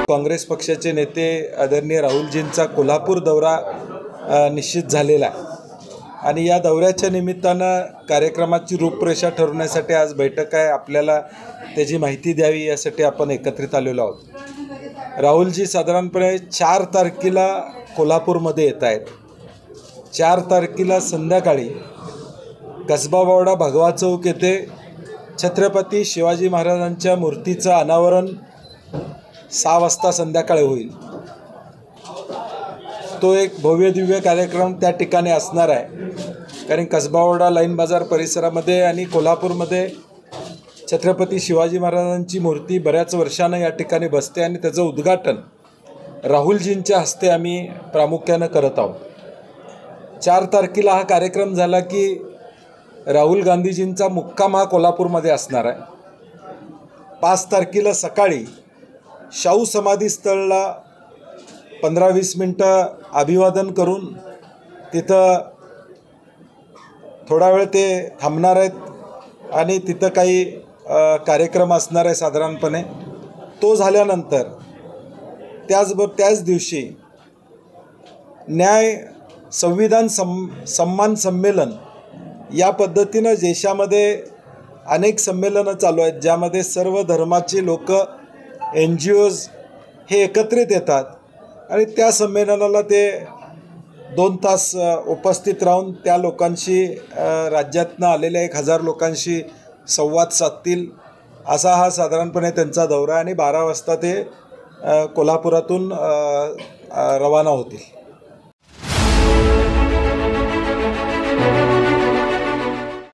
काँग्रेस पक्षाचे नेते आदरणीय राहुलजींचा कोल्हापूर दौरा निश्चित झालेला आहे आणि या दौऱ्याच्या निमित्तानं कार्यक्रमाची रूपरेषा ठरवण्यासाठी आज बैठक आहे। आपल्याला त्याची माहिती द्यावी यासाठी आपण एकत्रित आलेलो आहोत। राहुलजी साधारणपणे 4 तारखेला कोल्हापूरमध्ये येत आहेत। 4 तारखेला संध्याकाळी कसबा बावडा भगवा चौक येथे छत्रपती शिवाजी महाराजांच्या मूर्तीचं अनावरण 6 वाजता संध्याकाळी होईल। तो एक भव्य दिव्य कार्यक्रम त्या ठिकाणी असणार आहे, कारण कसबावाडा लाईन बाजार परिसरामध्ये आणि कोल्हापूरमध्ये छत्रपती शिवाजी महाराजांची मूर्ती बऱ्याच वर्षानं या ठिकाणी बसते आणि त्याचं उद्घाटन राहुलजींच्या हस्ते आम्ही प्रामुख्यानं करत आहोत। 4 तारखेला हा कार्यक्रम झाला की राहुल गांधीजींचा मुक्काम हा कोल्हापूरमध्ये असणार आहे। 5 तारखेला सकाळी शाहू समाधीस्थळला 15-20 मिनटं अभिवादन करून तिथं थोडा वेळ ते थांबणार आहेत आणि तिथं काही कार्यक्रम असणार आहे साधारणपणे। तो झाल्यानंतर त्याच दिवशी न्याय संविधान सन्मान संमेलन या पद्धतीनं देशामध्ये अनेक संमेलनं चालू आहेत, ज्यामध्ये सर्व धर्माचे लोक NGOज हे एकत्रित येतात आणि त्या संमेलनाला ते 2 तास उपस्थित राहून त्या लोकांशी राज्यातनं आलेल्या 1000 लोकांशी संवाद साधतील असा हा साधारणपणे त्यांचा दौरा आणि 12 वाजता ते कोल्हापुरातून रवाना होतील।